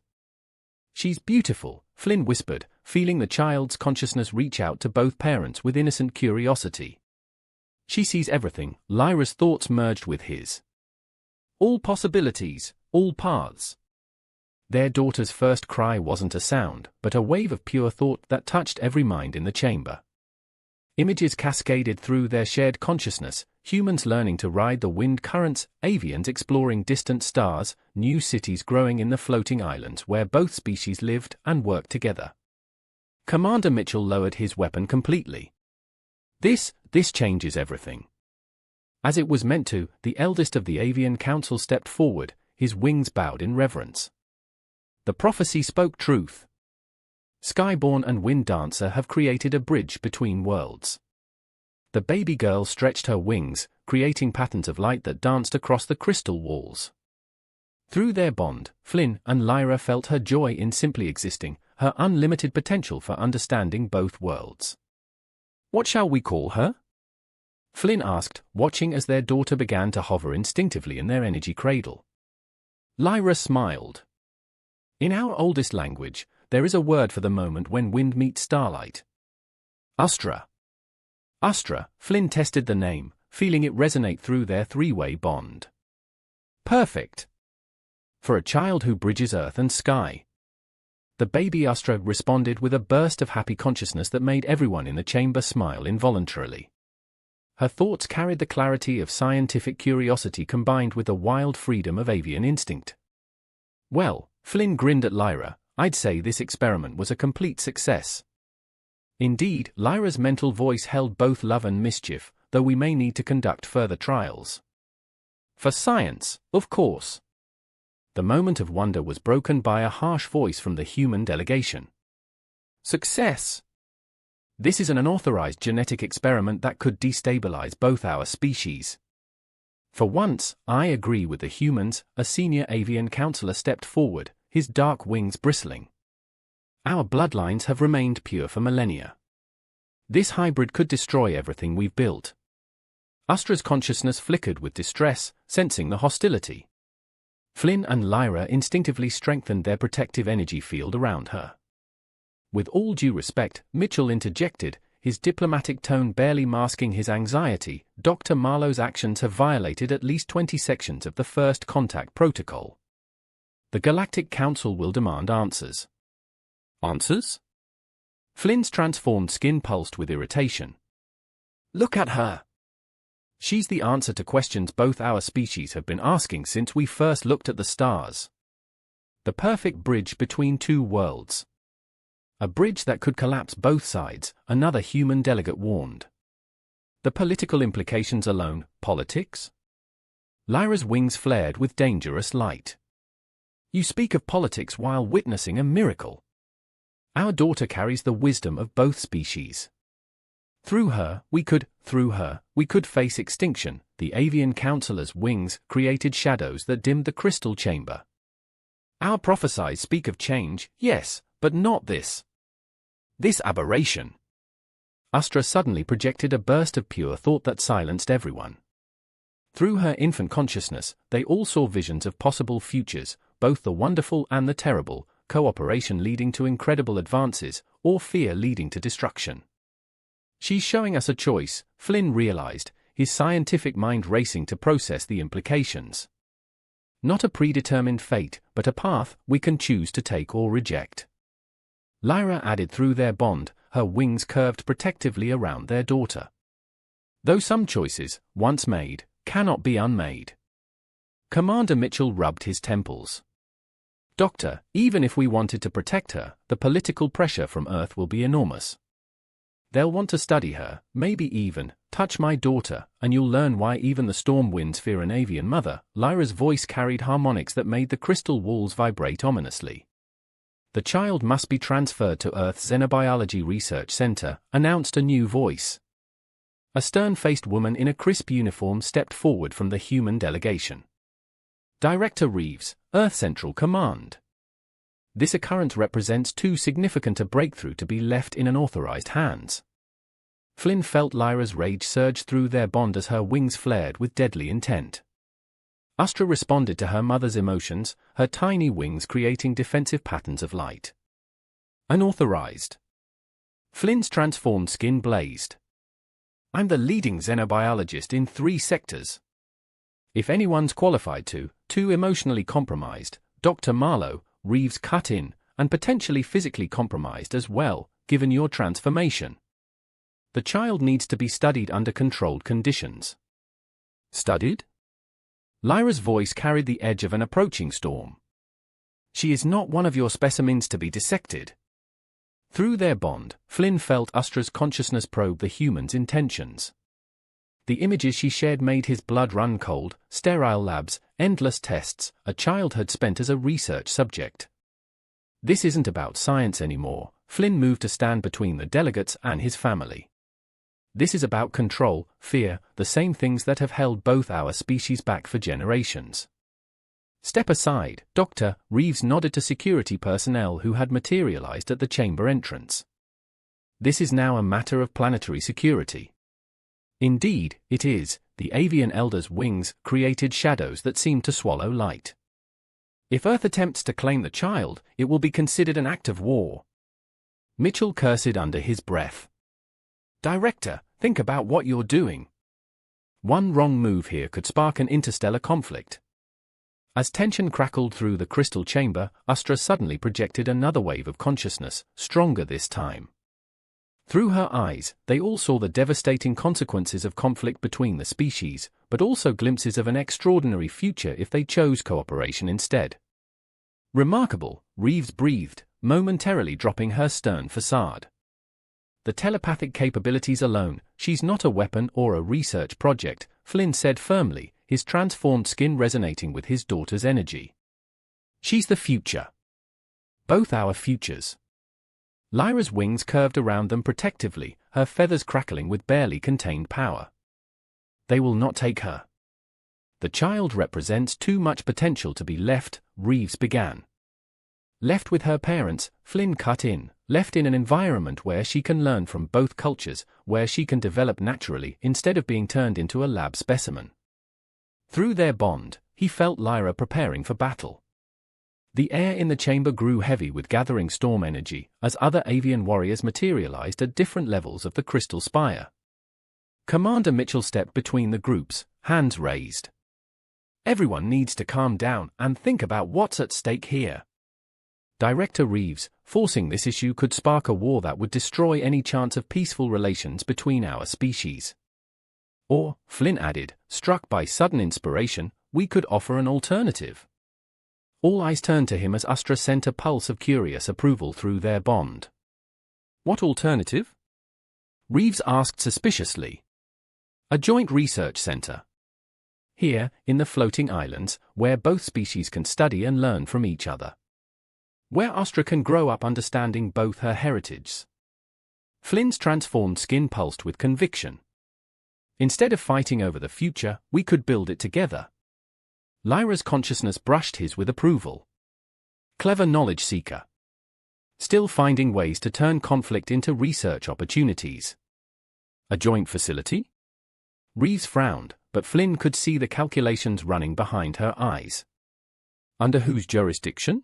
"She's beautiful," Flynn whispered, feeling the child's consciousness reach out to both parents with innocent curiosity. "She sees everything," Lyra's thoughts merged with his. "All possibilities, all paths." Their daughter's first cry wasn't a sound, but a wave of pure thought that touched every mind in the chamber. Images cascaded through their shared consciousness, humans learning to ride the wind currents, avians exploring distant stars, new cities growing in the floating islands where both species lived and worked together. Commander Mitchell lowered his weapon completely. This changes everything." As it was meant to, the eldest of the Avian Council stepped forward, his wings bowed in reverence. The prophecy spoke truth. Skyborn and Wind Dancer have created a bridge between worlds. The baby girl stretched her wings, creating patterns of light that danced across the crystal walls. Through their bond, Flynn and Lyra felt her joy in simply existing, her unlimited potential for understanding both worlds. "What shall we call her?" Flynn asked, watching as their daughter began to hover instinctively in their energy cradle. Lyra smiled. "In our oldest language, there is a word for the moment when wind meets starlight. Astra." Astra, Flynn tested the name, feeling it resonate through their three-way bond. "Perfect. For a child who bridges earth and sky." The baby Astra responded with a burst of happy consciousness that made everyone in the chamber smile involuntarily. Her thoughts carried the clarity of scientific curiosity combined with the wild freedom of avian instinct. "Well," Flynn grinned at Lyra, "I'd say this experiment was a complete success." "Indeed," Lyra's mental voice held both love and mischief, "though we may need to conduct further trials." "For science, of course." The moment of wonder was broken by a harsh voice from the human delegation. "Success! This is an unauthorized genetic experiment that could destabilize both our species." "For once, I agree with the humans," a senior avian counselor stepped forward, his dark wings bristling. "Our bloodlines have remained pure for millennia. This hybrid could destroy everything we've built." Astra's consciousness flickered with distress, sensing the hostility. Flynn and Lyra instinctively strengthened their protective energy field around her. With all due respect, Mitchell interjected, his diplomatic tone barely masking his anxiety, "Dr. Marlowe's actions have violated at least 20 sections of the First Contact Protocol. The Galactic Council will demand answers." "Answers?" Flynn's transformed skin pulsed with irritation. "Look at her. She's the answer to questions both our species have been asking since we first looked at the stars. The perfect bridge between two worlds. A bridge that could collapse both sides," another human delegate warned. "The political implications alone." "Politics?" Lyra's wings flared with dangerous light. "You speak of politics while witnessing a miracle. Our daughter carries the wisdom of both species. Through her, we could face extinction." The avian counselor's wings created shadows that dimmed the crystal chamber. "Our prophesies speak of change, yes, but not this. This aberration." Astra suddenly projected a burst of pure thought that silenced everyone. Through her infant consciousness, they all saw visions of possible futures, both the wonderful and the terrible, cooperation leading to incredible advances, or fear leading to destruction. "She's showing us a choice," Flynn realized, his scientific mind racing to process the implications. "Not a predetermined fate, but a path we can choose to take or reject." Lyra added through their bond, her wings curved protectively around their daughter. "Though some choices, once made, cannot be unmade." Commander Mitchell rubbed his temples. Doctor, even if we wanted to protect her, the political pressure from Earth will be enormous. They'll want to study her, maybe even touch my daughter, and you'll learn why even the storm winds fear an avian mother. Lyra's voice carried harmonics that made the crystal walls vibrate ominously. The child must be transferred to Earth's Xenobiology Research Center, announced a new voice. A stern-faced woman in a crisp uniform stepped forward from the human delegation. Director Reeves, Earth Central Command. This occurrence represents too significant a breakthrough to be left in unauthorized hands. Flynn felt Lyra's rage surge through their bond as her wings flared with deadly intent. Astra responded to her mother's emotions, her tiny wings creating defensive patterns of light. Unauthorized. Flynn's transformed skin blazed. I'm the leading xenobiologist in 3 sectors. If anyone's qualified to, too emotionally compromised, Dr. Marlowe, Reeves cut in, and potentially physically compromised as well, given your transformation. The child needs to be studied under controlled conditions. Studied? Lyra's voice carried the edge of an approaching storm. She is not one of your specimens to be dissected. Through their bond, Flynn felt Astra's consciousness probe the human's intentions. The images she shared made his blood run cold: sterile labs, endless tests, a child had spent as a research subject. This isn't about science anymore. Flynn moved to stand between the delegates and his family. This is about control, fear, the same things that have held both our species back for generations. Step aside, Doctor. Reeves nodded to security personnel who had materialized at the chamber entrance. This is now a matter of planetary security. Indeed, it is. The avian elder's wings created shadows that seemed to swallow light. If Earth attempts to claim the child, it will be considered an act of war. Mitchell cursed under his breath. Director, think about what you're doing. One wrong move here could spark an interstellar conflict. As tension crackled through the crystal chamber, Astra suddenly projected another wave of consciousness, stronger this time. Through her eyes, they all saw the devastating consequences of conflict between the species, but also glimpses of an extraordinary future if they chose cooperation instead. Remarkable, Reeves breathed, momentarily dropping her stern facade. The telepathic capabilities alone, she's not a weapon or a research project, Flynn said firmly, his transformed skin resonating with his daughter's energy. She's the future. Both our futures. Lyra's wings curved around them protectively, her feathers crackling with barely contained power. They will not take her. The child represents too much potential to be left, Reeves began. Left with her parents, Flynn cut in, left in an environment where she can learn from both cultures, where she can develop naturally instead of being turned into a lab specimen. Through their bond, he felt Lyra preparing for battle. The air in the chamber grew heavy with gathering storm energy, as other avian warriors materialized at different levels of the crystal spire. Commander Mitchell stepped between the groups, hands raised. Everyone needs to calm down and think about what's at stake here. Director Reeves, forcing this issue could spark a war that would destroy any chance of peaceful relations between our species. Or, Flynn added, struck by sudden inspiration, we could offer an alternative. All eyes turned to him as Astra sent a pulse of curious approval through their bond. What alternative? Reeves asked suspiciously. A joint research center. Here, in the floating islands, where both species can study and learn from each other. Where Astra can grow up understanding both her heritages. Flynn's transformed skin pulsed with conviction. Instead of fighting over the future, we could build it together. Lyra's consciousness brushed his with approval. Clever knowledge seeker. Still finding ways to turn conflict into research opportunities. A joint facility? Reeves frowned, but Flynn could see the calculations running behind her eyes. Under whose jurisdiction?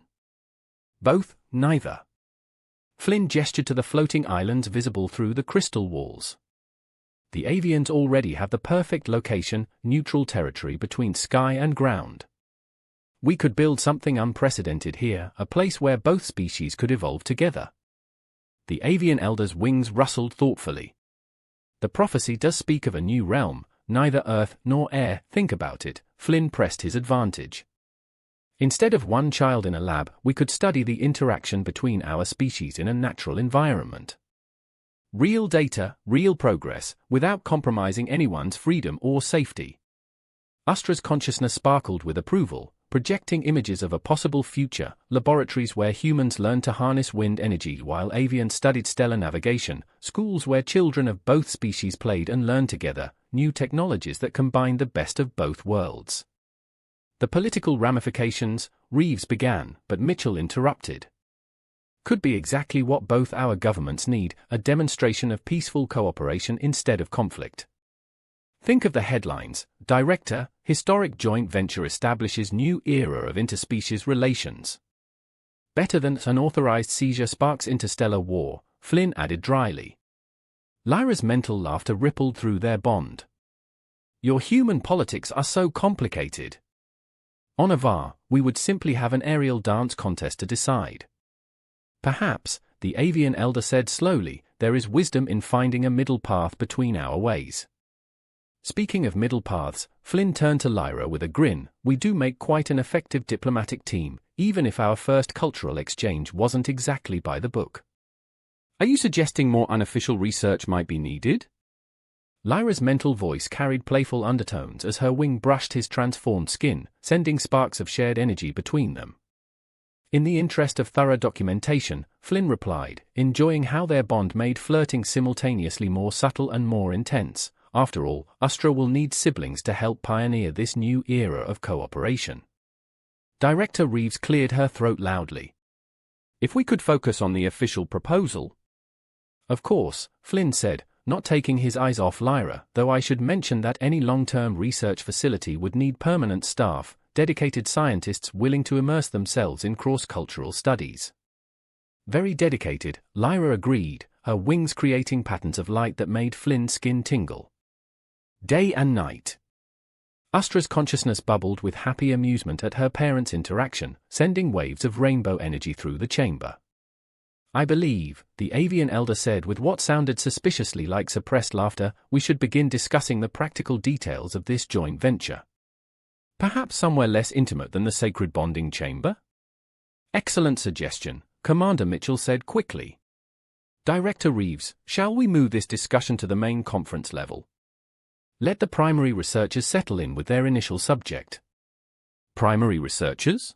Both, neither. Flynn gestured to the floating islands visible through the crystal walls. The avians already have the perfect location, neutral territory between sky and ground. We could build something unprecedented here, a place where both species could evolve together. The avian elder's wings rustled thoughtfully. The prophecy does speak of a new realm, neither earth nor air. Think about it, Flynn pressed his advantage. Instead of one child in a lab, we could study the interaction between our species in a natural environment. Real data, real progress, without compromising anyone's freedom or safety. Astra's consciousness sparkled with approval, projecting images of a possible future, laboratories where humans learned to harness wind energy while avians studied stellar navigation, schools where children of both species played and learned together, new technologies that combined the best of both worlds. The political ramifications, Reeves began, but Mitchell interrupted. Could be exactly what both our governments need, a demonstration of peaceful cooperation instead of conflict. Think of the headlines: Director, Historic Joint Venture Establishes New Era of Interspecies Relations. Better than unauthorized seizure sparks interstellar war, Flynn added dryly. Lyra's mental laughter rippled through their bond. Your human politics are so complicated. On Avar, we would simply have an aerial dance contest to decide. Perhaps, the avian elder said slowly, there is wisdom in finding a middle path between our ways. Speaking of middle paths, Flynn turned to Lyra with a grin. We do make quite an effective diplomatic team, even if our first cultural exchange wasn't exactly by the book. Are you suggesting more unofficial research might be needed? Lyra's mental voice carried playful undertones as her wing brushed his transformed skin, sending sparks of shared energy between them. In the interest of thorough documentation, Flynn replied, enjoying how their bond made flirting simultaneously more subtle and more intense. After all, Astra will need siblings to help pioneer this new era of cooperation. Director Reeves cleared her throat loudly. If we could focus on the official proposal. Of course, Flynn said, not taking his eyes off Lyra, though I should mention that any long-term research facility would need permanent staff, dedicated scientists willing to immerse themselves in cross-cultural studies. Very dedicated, Lyra agreed, her wings creating patterns of light that made Flynn's skin tingle. Day and night. Astra's consciousness bubbled with happy amusement at her parents' interaction, sending waves of rainbow energy through the chamber. I believe, the avian elder said with what sounded suspiciously like suppressed laughter, we should begin discussing the practical details of this joint venture. Perhaps somewhere less intimate than the sacred bonding chamber? Excellent suggestion, Commander Mitchell said quickly. Director Reeves, shall we move this discussion to the main conference level? Let the primary researchers settle in with their initial subject. Primary researchers?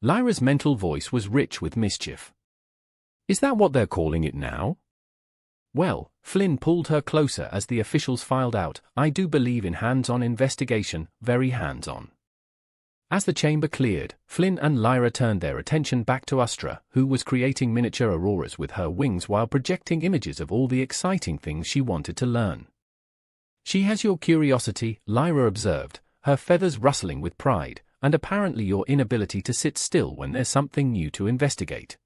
Lyra's mental voice was rich with mischief. Is that what they're calling it now? Well, Flynn pulled her closer as the officials filed out. I do believe in hands-on investigation, very hands-on. As the chamber cleared, Flynn and Lyra turned their attention back to Astra, who was creating miniature auroras with her wings while projecting images of all the exciting things she wanted to learn. She has your curiosity, Lyra observed, her feathers rustling with pride, and apparently your inability to sit still when there's something new to investigate.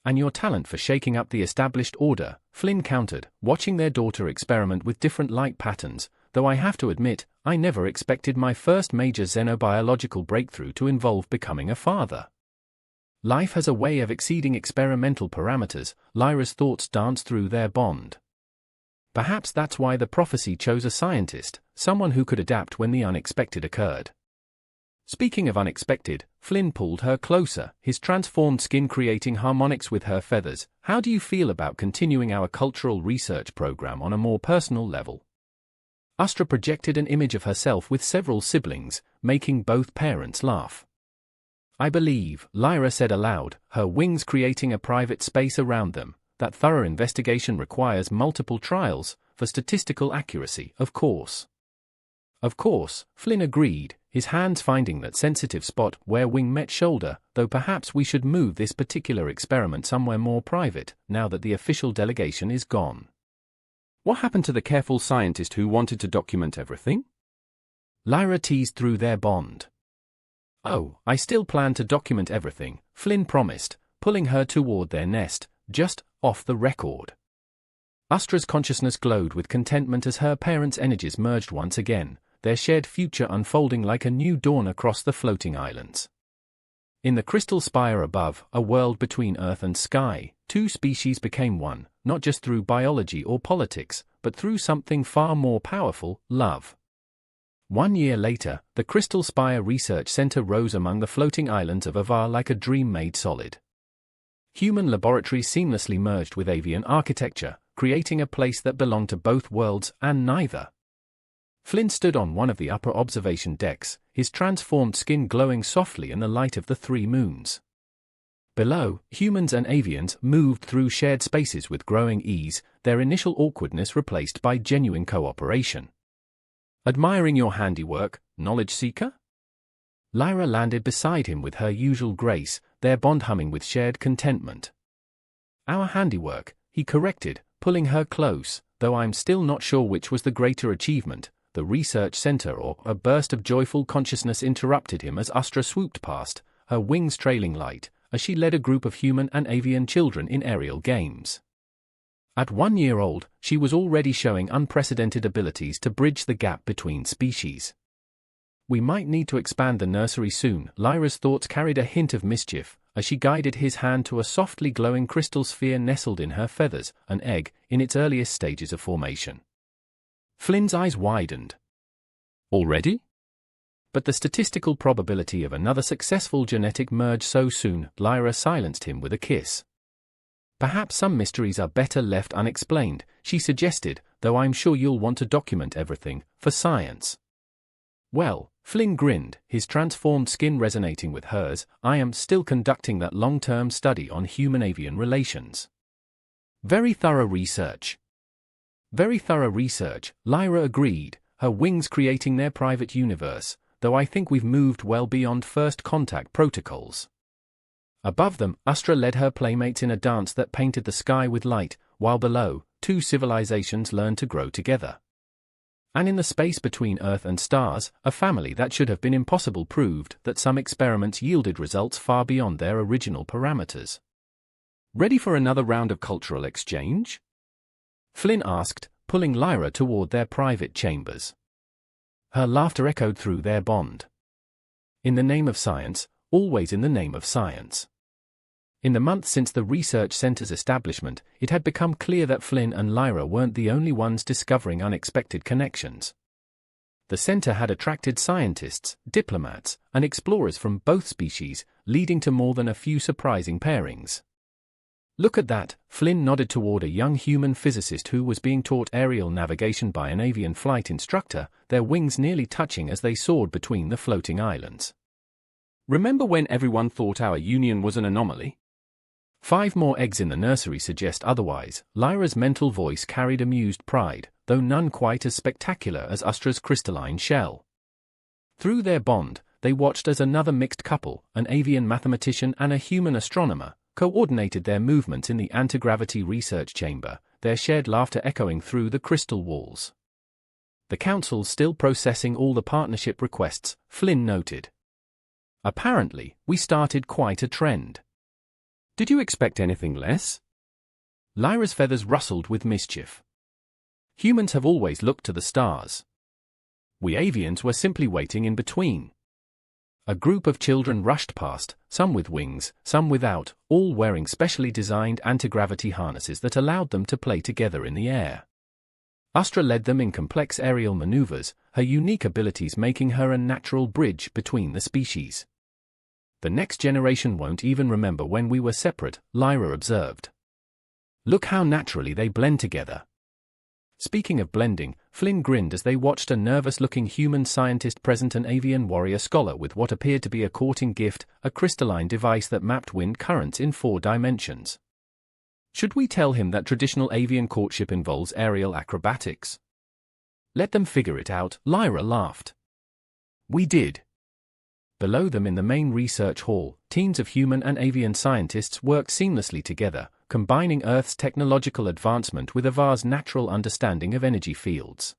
And your talent for shaking up the established order, Flynn countered, watching their daughter experiment with different light patterns, though I have to admit, I never expected my first major xenobiological breakthrough to involve becoming a father. Life has a way of exceeding experimental parameters, Lyra's thoughts danced through their bond. Perhaps that's why the prophecy chose a scientist, someone who could adapt when the unexpected occurred. Speaking of unexpected, Flynn pulled her closer, his transformed skin creating harmonics with her feathers. How do you feel about continuing our cultural research program on a more personal level? Astra projected an image of herself with several siblings, making both parents laugh. I believe, Lyra said aloud, her wings creating a private space around them, that thorough investigation requires multiple trials, for statistical accuracy, of course. Of course, Flynn agreed, his hands finding that sensitive spot where wing met shoulder, though perhaps we should move this particular experiment somewhere more private, now that the official delegation is gone. What happened to the careful scientist who wanted to document everything? Lyra teased through their bond. Oh, I still plan to document everything, Flynn promised, pulling her toward their nest, just off the record. Astra's consciousness glowed with contentment as her parents' energies merged once again, their shared future unfolding like a new dawn across the floating islands. In the crystal spire above, a world between earth and sky, two species became one, not just through biology or politics, but through something far more powerful: love. 1 year later, the Crystal Spire Research Center rose among the floating islands of Avar like a dream made solid. Human laboratories seamlessly merged with avian architecture, creating a place that belonged to both worlds and neither. Flynn stood on one of the upper observation decks, his transformed skin glowing softly in the light of the 3 moons. Below, humans and avians moved through shared spaces with growing ease, their initial awkwardness replaced by genuine cooperation. "Admiring your handiwork, knowledge seeker?" Lyra landed beside him with her usual grace, their bond humming with shared contentment. "Our handiwork," he corrected, pulling her close, though I'm still not sure which was the greater achievement, the research center or a burst of joyful consciousness interrupted him as Astra swooped past, her wings trailing light, as she led a group of human and avian children in aerial games. At 1 year old, she was already showing unprecedented abilities to bridge the gap between species. "We might need to expand the nursery soon." Lyra's thoughts carried a hint of mischief, as she guided his hand to a softly glowing crystal sphere nestled in her feathers, an egg, in its earliest stages of formation. Flynn's eyes widened. "Already?" But the statistical probability of another successful genetic merge so soon, Lyra silenced him with a kiss. "Perhaps some mysteries are better left unexplained," she suggested, "though I'm sure you'll want to document everything, for science." "Well," Flynn grinned, his transformed skin resonating with hers, "I am still conducting that long-term study on human-avian relations." Very thorough research." "Very thorough research," Lyra agreed, her wings creating their private universe, "though I think we've moved well beyond first contact protocols." Above them, Astra led her playmates in a dance that painted the sky with light, while below, 2 civilizations learned to grow together. And in the space between Earth and stars, a family that should have been impossible proved that some experiments yielded results far beyond their original parameters. "Ready for another round of cultural exchange?" Flynn asked, pulling Lyra toward their private chambers. Her laughter echoed through their bond. "In the name of science, always in the name of science." In the months since the research center's establishment, it had become clear that Flynn and Lyra weren't the only ones discovering unexpected connections. The center had attracted scientists, diplomats, and explorers from both species, leading to more than a few surprising pairings. "Look at that," Flynn nodded toward a young human physicist who was being taught aerial navigation by an avian flight instructor, their wings nearly touching as they soared between the floating islands. "Remember when everyone thought our union was an anomaly?" 5 more eggs in the nursery suggest otherwise. Lyra's mental voice carried amused pride, though none quite as spectacular as Astra's crystalline shell. Through their bond, they watched as another mixed couple, an avian mathematician and a human astronomer, coordinated their movements in the anti-gravity research chamber, their shared laughter echoing through the crystal walls. "The council's still processing all the partnership requests," Flynn noted. "Apparently, we started quite a trend." "Did you expect anything less?" Lyra's feathers rustled with mischief. "Humans have always looked to the stars. We avians were simply waiting in between." A group of children rushed past, some with wings, some without, all wearing specially designed anti-gravity harnesses that allowed them to play together in the air. Astra led them in complex aerial maneuvers, her unique abilities making her a natural bridge between the species. "The next generation won't even remember when we were separate," Lyra observed. "Look how naturally they blend together." Speaking of blending, Flynn grinned as they watched a nervous-looking human scientist present an avian warrior scholar with what appeared to be a courting gift, a crystalline device that mapped wind currents in 4 dimensions. "Should we tell him that traditional avian courtship involves aerial acrobatics?" "Let them figure it out," Lyra laughed. "We did." Below them in the main research hall, teams of human and avian scientists worked seamlessly together, combining Earth's technological advancement with Avar's natural understanding of energy fields.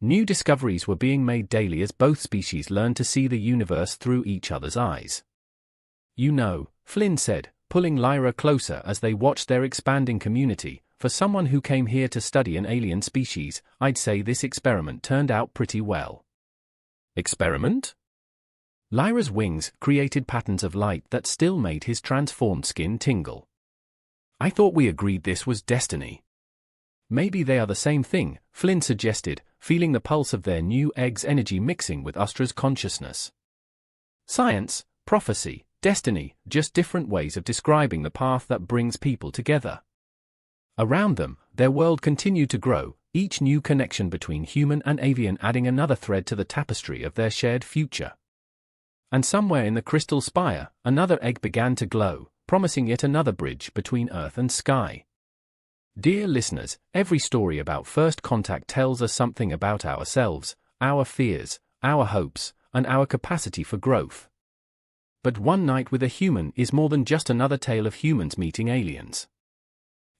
New discoveries were being made daily as both species learned to see the universe through each other's eyes. "You know," Flynn said, pulling Lyra closer as they watched their expanding community, "for someone who came here to study an alien species, I'd say this experiment turned out pretty well." "Experiment?" Lyra's wings created patterns of light that still made his transformed skin tingle. "I thought we agreed this was destiny." Maybe they are the same thing, Flynn suggested, feeling the pulse of their new egg's energy mixing with Astra's consciousness. Science, prophecy, destiny, just different ways of describing the path that brings people together. Around them, their world continued to grow, each new connection between human and avian adding another thread to the tapestry of their shared future. And somewhere in the crystal spire, another egg began to glow, promising yet another bridge between earth and sky. Dear listeners, every story about first contact tells us something about ourselves, our fears, our hopes, and our capacity for growth. But One Night with a Human is more than just another tale of humans meeting aliens.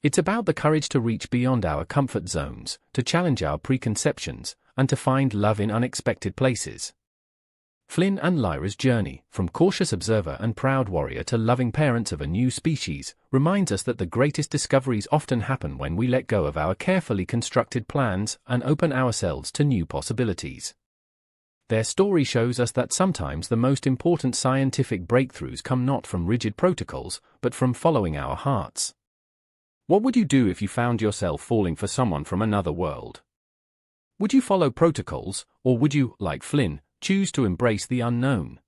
It's about the courage to reach beyond our comfort zones, to challenge our preconceptions, and to find love in unexpected places. Flynn and Lyra's journey, from cautious observer and proud warrior to loving parents of a new species, reminds us that the greatest discoveries often happen when we let go of our carefully constructed plans and open ourselves to new possibilities. Their story shows us that sometimes the most important scientific breakthroughs come not from rigid protocols, but from following our hearts. What would you do if you found yourself falling for someone from another world? Would you follow protocols, or would you, like Flynn, choose to embrace the unknown?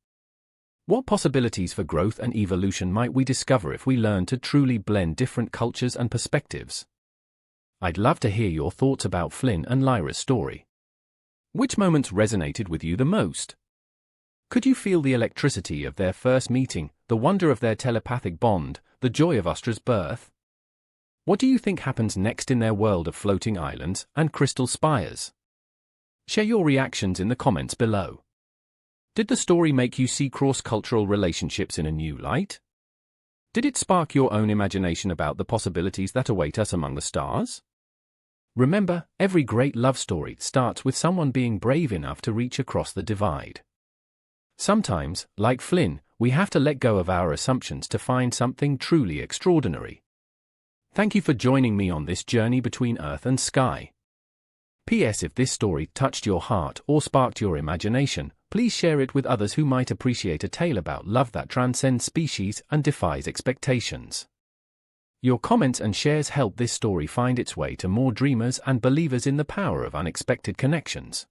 What possibilities for growth and evolution might we discover if we learn to truly blend different cultures and perspectives? I'd love to hear your thoughts about Flynn and Lyra's story. Which moments resonated with you the most? Could you feel the electricity of their first meeting, the wonder of their telepathic bond, the joy of Astra's birth? What do you think happens next in their world of floating islands and crystal spires? Share your reactions in the comments below. Did the story make you see cross-cultural relationships in a new light? Did it spark your own imagination about the possibilities that await us among the stars? Remember, every great love story starts with someone being brave enough to reach across the divide. Sometimes, like Flynn, we have to let go of our assumptions to find something truly extraordinary. Thank you for joining me on this journey between Earth and sky. P.S. If this story touched your heart or sparked your imagination, please share it with others who might appreciate a tale about love that transcends species and defies expectations. Your comments and shares help this story find its way to more dreamers and believers in the power of unexpected connections.